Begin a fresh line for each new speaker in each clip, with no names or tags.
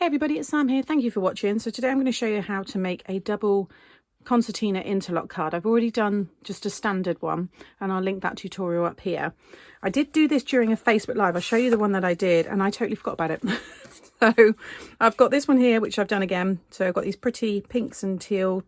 Hey everybody, it's Sam here. Thank you for watching. So today I'm going to show you how to make a double concertina interlock card. I've already done just a standard one and I'll link that tutorial up here. I did do this during a Facebook Live. I'll show you the one that I did and I totally forgot about it. So I've got this one here, which I've done again. So I've got these pretty pinks and teal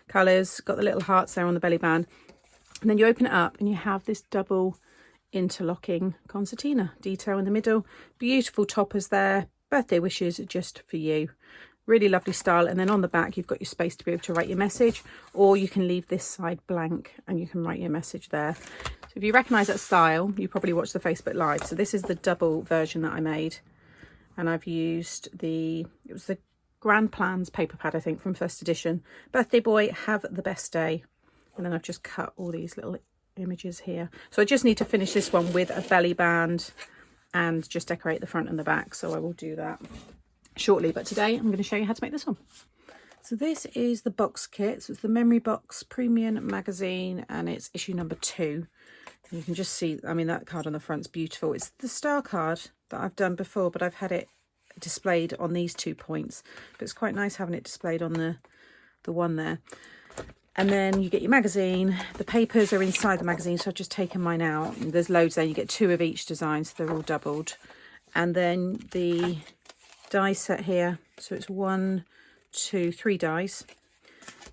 colours, got the little hearts there on the belly band. And then you open it up and you have this double interlocking concertina detail in the middle. Beautiful toppers there. Birthday wishes just for you. Really lovely style. And then on the back you've got your space to be able to write your message, or you can leave this side blank and you can write your message there. So if you recognize that style, you probably watched the Facebook Live. So this is the double version that I made, and I've used it was the Grand Plans paper pad, I think, from first edition. Birthday boy, have the best day. And then I've just cut all these little images here. So I just need to finish this one with a belly band and just decorate the front and the back, so I will do that shortly. But today I'm going to show you how to make this one. So this is the box kit. So it's the Memory Box Premium magazine and it's issue number 2. And you can just see, I mean, that card on the front's beautiful. It's the star card that I've done before, but I've had it displayed on these 2 points. But it's quite nice having it displayed on the one there. And then you get your magazine. The papers are inside the magazine, so I've just taken mine out. There's loads there. You get 2 of each design, so they're all doubled. And then the die set here. So it's 1, 2, 3 dies.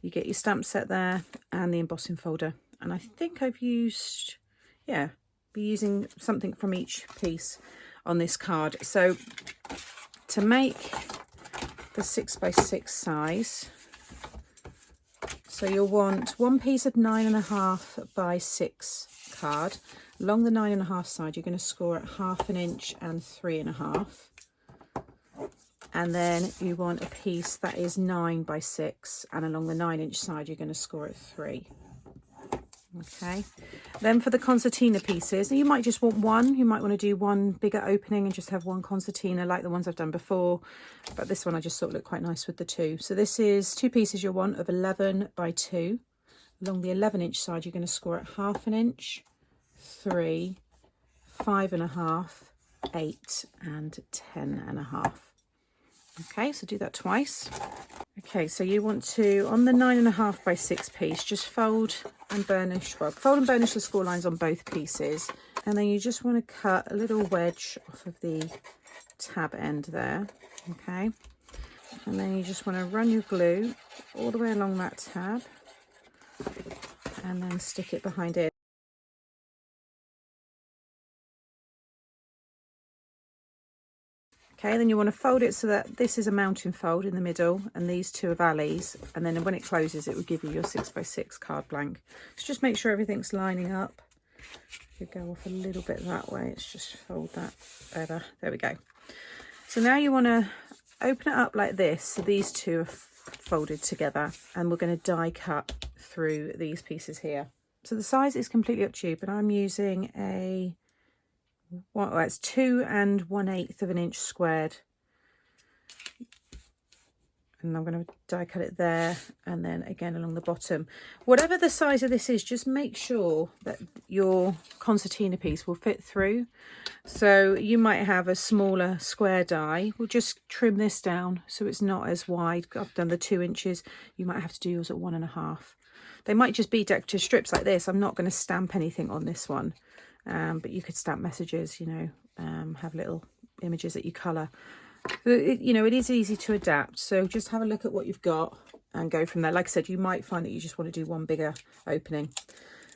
You get your stamp set there and the embossing folder. And I think I've used, yeah, be using something from each piece on this card. So to make the 6x6 size, so you'll want 1 piece of 9.5 by 6 card. Along the 9.5 side, you're going to score at 1/2 inch and 3.5. And then you want a piece that is 9 by 6, and along the 9-inch side, you're going to score at 3. Okay. Then for the concertina pieces, you might just want one. You might want to do one bigger opening and just have one concertina like the ones I've done before. But this one I just thought looked quite nice with the 2. So this is 2 pieces you'll want of 11 by 2. Along the 11-inch side, you're going to score at 1/2 inch, 3, 5.5, 8, and 10.5. Okay, so do that twice. Okay, so you want to, on the 9.5 by 6 piece, just fold and burnish, well, fold and burnish the score lines on both pieces. And then you just want to cut a little wedge off of the tab end there, okay? And then you just want to run your glue all the way along that tab and then stick it behind it. Okay, then you want to fold it so that this is a mounting fold in the middle and these 2 are valleys, and then when it closes it will give you your 6x6 card blank. So just make sure everything's lining up. You go off a little bit that way, let's just fold that better. There we go. So now you want to open it up like this, so these 2 are folded together, and we're going to die cut through these pieces here. So the size is completely up to you, but I'm using a, well, it's 2 1/8 of an inch squared, and I'm going to die cut it there and then again along the bottom. Whatever the size of this is, just make sure that your concertina piece will fit through. So you might have a smaller square die. We'll just trim this down so it's not as wide. I've done the 2 inches. You might have to do yours at 1.5. They might just be decorative strips like this. I'm not going to stamp anything on this one. But you could stamp messages, you know, have little images that you colour. You know, it is easy to adapt. So just have a look at what you've got and go from there. Like I said, you might find that you just want to do one bigger opening.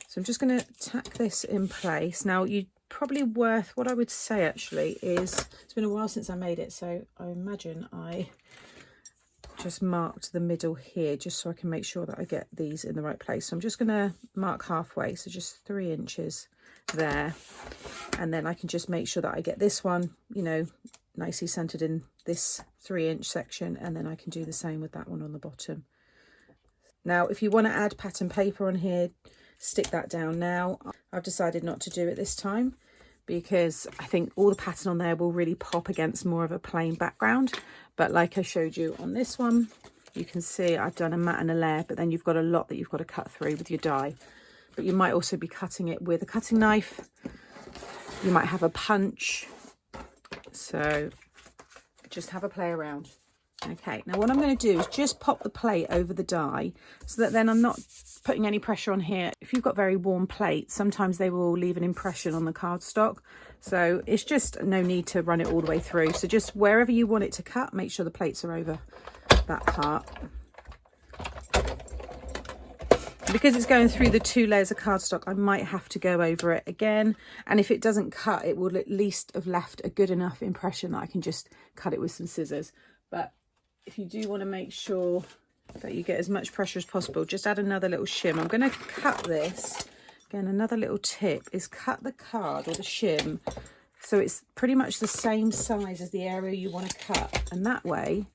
So I'm just going to tack this in place. Now, you probably worth, what I would say actually is, it's been a while since I made it. So I imagine I just marked the middle here just so I can make sure that I get these in the right place. So I'm just going to mark halfway, so just 3 inches there, and then I can just make sure that I get this one, you know, nicely centered in this 3-inch section, and then I can do the same with that one on the bottom. Now if you want to add pattern paper on here, stick that down now. I've decided not to do it this time because I think all the pattern on there will really pop against more of a plain background. But like I showed you on this one, you can see I've done a mat and a layer, but then you've got a lot that you've got to cut through with your die. But you might also be cutting it with a cutting knife. You might have a punch. So just have a play around. Okay, now what I'm going to do is just pop the plate over the die so that then I'm not putting any pressure on here. If you've got very warm plates, sometimes they will leave an impression on the cardstock. So it's just no need to run it all the way through. So just wherever you want it to cut, make sure the plates are over that part. Because it's going through the 2 layers of cardstock, I might have to go over it again. And if it doesn't cut, it will at least have left a good enough impression that I can just cut it with some scissors. But if you do want to make sure that you get as much pressure as possible, just add another little shim. I'm going to cut this. Again, another little tip is cut the card or the shim so it's pretty much the same size as the area you want to cut. And that way,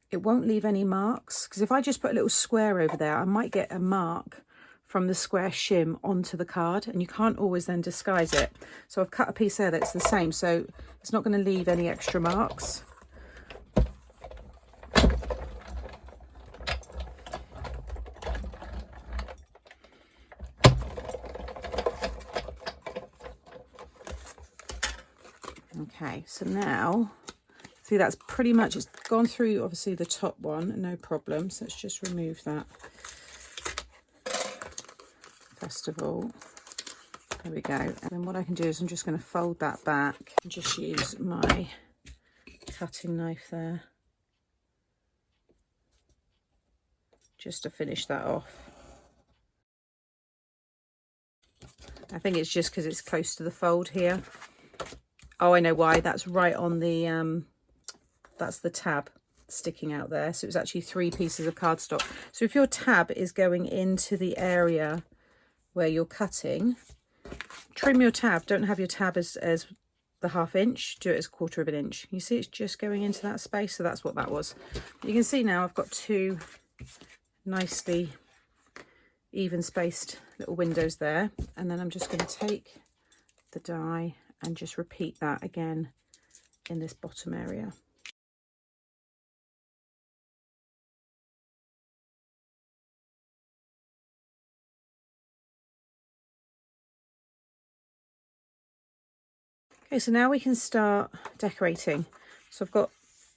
it won't leave any marks. Because if I just put a little square over there, I might get a mark from the square shim onto the card. And you can't always then disguise it. So I've cut a piece there that's the same. So it's not going to leave any extra marks. Okay, so now, see that's pretty much, it's gone through obviously the top one, no problem. So let's just remove that. First of all, there we go. And then what I can do is I'm just going to fold that back and just use my cutting knife there just to finish that off. I think it's just because it's close to the fold here. Oh, I know why. That's right on the, that's the tab sticking out there. So it's actually 3 pieces of cardstock. So if your tab is going into the area where you're cutting, trim your tab. Don't have your tab as the 1/2 inch. Do it as 1/4 of an inch. You see it's just going into that space. So that's what that was. You can see now I've got 2 nicely even spaced little windows there. And then I'm just going to take the die and just repeat that again in this bottom area. Okay, so now we can start decorating. So I've got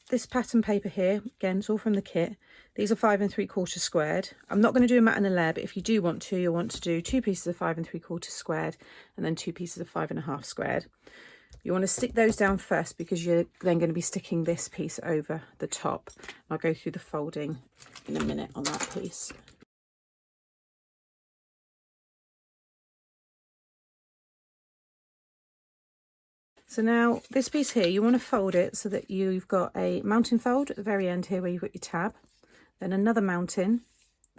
this pattern paper here. Again, it's all from the kit. These are 5 3/4 squared. I'm not going to do a mat and a layer, but if you do want to, you'll want to do 2 pieces of 5 3/4 squared and then 2 pieces of 5 1/2 squared. You want to stick those down first because you're then going to be sticking this piece over the top. I'll go through the folding in a minute on that piece. So now this piece here, you want to fold it so that you've got a mountain fold at the very end here where you've got your tab, then another mountain,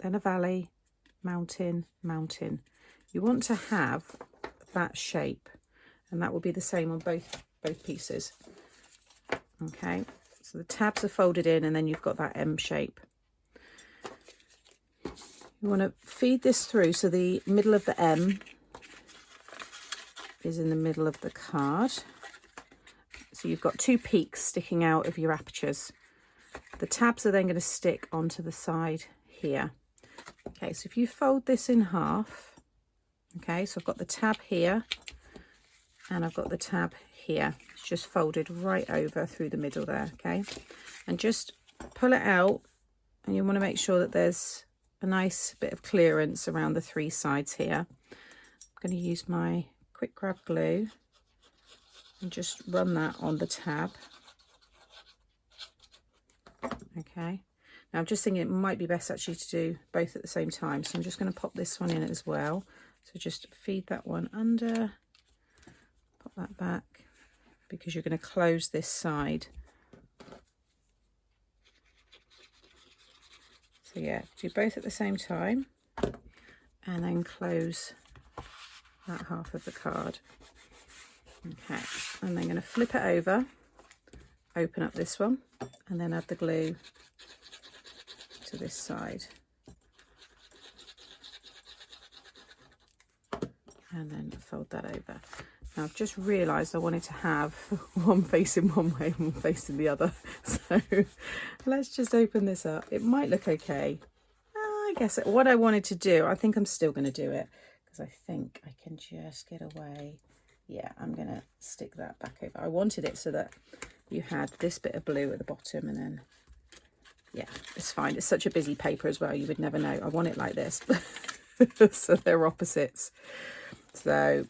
then a valley, mountain, mountain. You want to have that shape, and that will be the same on both pieces. Okay, so the tabs are folded in and then you've got that M shape. You want to feed this through so the middle of the M is in the middle of the card. So you've got 2 peaks sticking out of your apertures. The tabs are then going to stick onto the side here. Okay, so if you fold this in half, okay, so I've got the tab here and I've got the tab here. It's just folded right over through the middle there, okay? And just pull it out and you want to make sure that there's a nice bit of clearance around the 3 sides here. I'm going to use my quick grab glue and just run that on the tab. Okay, now I'm just thinking it might be best actually to do both at the same time, so I'm just going to pop this one in as well. So just feed that one under, pop that back, because you're going to close this side. So yeah, do both at the same time and then close that half of the card. Okay, and then going to flip it over, open up this one, and then add the glue to this side. And then fold that over. Now I've just realised I wanted to have one facing one way and one facing the other. So let's just open this up. It might look okay. I guess what I wanted to do, I think I'm still going to do it because I think I can just get away. Yeah, I'm going to stick that back over. I wanted it so that you had this bit of blue at the bottom and then yeah, it's fine. It's such a busy paper as well, you would never know. I want it like this. So they're opposites. So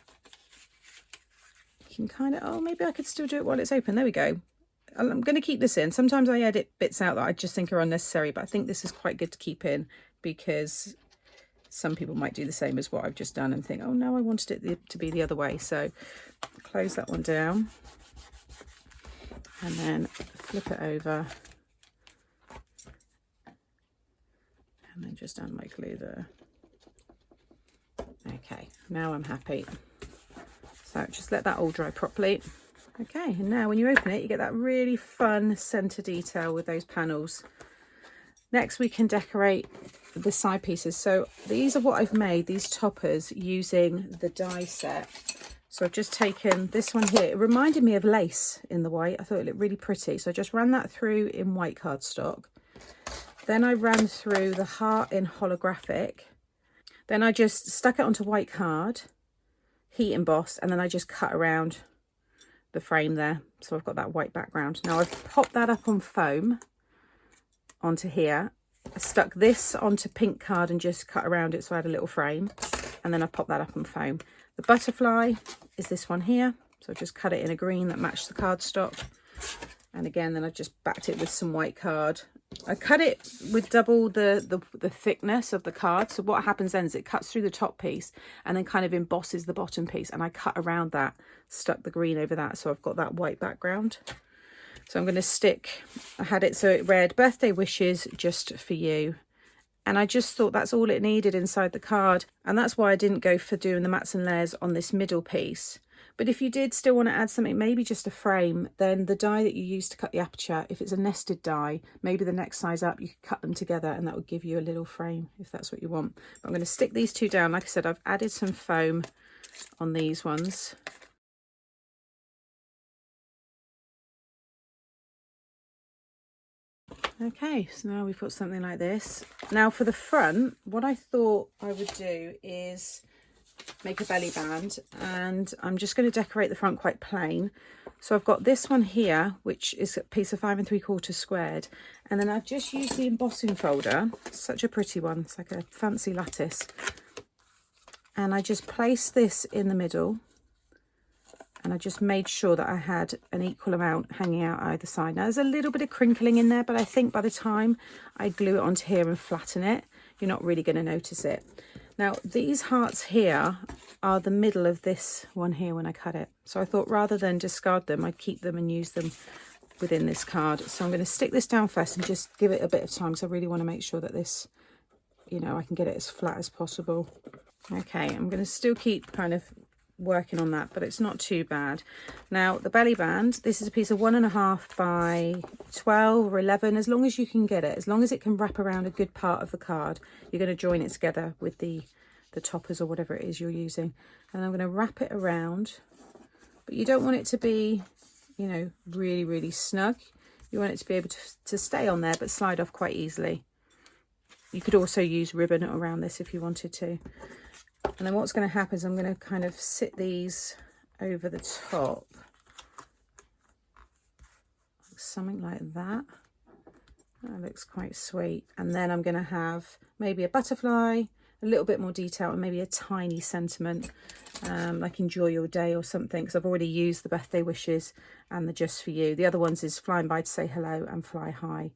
you can kind of, oh, maybe I could still do it while it's open. There we go. I'm going to keep this in. Sometimes I edit bits out that I just think are unnecessary, but I think this is quite good to keep in because some people might do the same as what I've just done and think, oh no, I wanted it to be the other way. So close that one down and then flip it over and then just add my glue there. Okay, now I'm happy. So just let that all dry properly. Okay, and now when you open it, you get that really fun centre detail with those panels. Next, we can decorate the side pieces. So these are what I've made, these toppers, using the die set. So I've just taken this one here. It reminded me of lace in the white. I thought it looked really pretty. So I just ran that through in white cardstock. Then I ran through the heart in holographic. Then I just stuck it onto white card, heat embossed, and then I just cut around the frame there. So I've got that white background. Now I've popped that up on foam onto here. I stuck this onto pink card and just cut around it so I had a little frame. And then I popped that up on foam. The butterfly is this one here. So I just cut it in a green that matched the cardstock. And again, then I just backed it with some white card. I cut it with double the thickness of the card. So what happens then is it cuts through the top piece and then kind of embosses the bottom piece. And I cut around that, stuck the green over that. So I've got that white background. So I'm going to stick, I had it so it read, birthday wishes just for you. And I just thought that's all it needed inside the card. And that's why I didn't go for doing the mats and layers on this middle piece. But if you did still want to add something, maybe just a frame, then the die that you use to cut the aperture, if it's a nested die, maybe the next size up, you could cut them together and that would give you a little frame if that's what you want. But I'm going to stick these two down. Like I said, I've added some foam on these ones. Okay, so now we've got something like this. Now for the front, what I thought I would do is make a belly band, and I'm just going to decorate the front quite plain. So I've got this one here, which is a piece of 5 3/4 squared, and then I've just used the embossing folder. Such a pretty one, it's like a fancy lattice, and I just placed this in the middle, and I just made sure that I had an equal amount hanging out either side. Now there's a little bit of crinkling in there, but I think by the time I glue it onto here and flatten it, you're not really going to notice it. Now these hearts here are the middle of this one here when I cut it. So I thought rather than discard them, I'd keep them and use them within this card. So I'm going to stick this down first and just give it a bit of time, because I really want to make sure that this, you know, I can get it as flat as possible. Okay, I'm going to still keep kind of working on that, but it's not too bad. Now the belly band, this is a piece of 1.5 by 12 or 11, as long as you can get it, as long as it can wrap around a good part of the card. You're going to join it together with the toppers or whatever it is you're using, and I'm going to wrap it around, but you don't want it to be, you know, really snug. You want it to be able to stay on there but slide off quite easily. You could also use ribbon around this if you wanted to. And then what's going to happen is I'm going to kind of sit these over the top, something like that. That looks quite sweet. And then I'm going to have maybe a butterfly, a little bit more detail, and maybe a tiny sentiment, like enjoy your day or something, because I've already used the birthday wishes and the just for you. The other ones is flying by to say hello and fly high.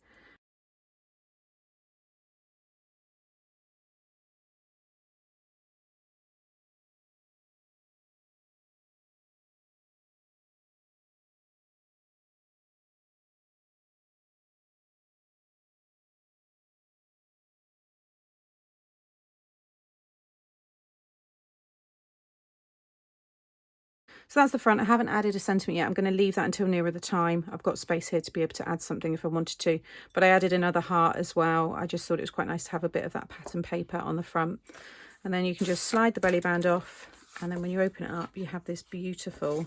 So that's the front. I haven't added a sentiment yet. I'm going to leave that until nearer the time. I've got space here to be able to add something if I wanted to. But I added another heart as well. I just thought it was quite nice to have a bit of that pattern paper on the front. And then you can just slide the belly band off. And then when you open it up, you have this beautiful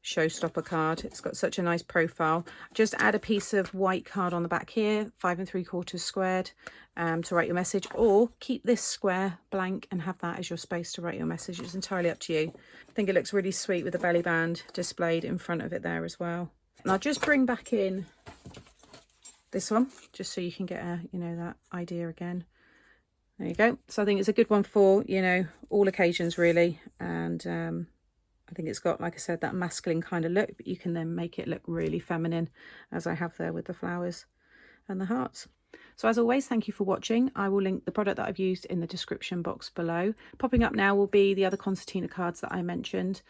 showstopper card. It's got such a nice profile. Just add a piece of white card on the back here, 5 3/4 squared, to write your message, or keep this square blank and have that as your space to write your message. It's entirely up to you. I think it looks really sweet with the belly band displayed in front of it there as well. And I'll just bring back in this one, just so you can get a, you know, that idea again. There you go. So I think it's a good one for, you know, all occasions really. And I think it's got, like I said, that masculine kind of look, but you can then make it look really feminine, as I have there with the flowers and the hearts. So as always, thank you for watching. I will link the product that I've used in the description box below. Popping up now will be the other concertina cards that I mentioned.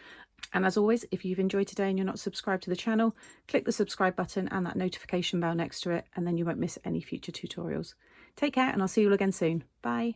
And as always, if you've enjoyed today and you're not subscribed to the channel, click the subscribe button and that notification bell next to it, and then you won't miss any future tutorials. Take care, and I'll see you all again soon. Bye.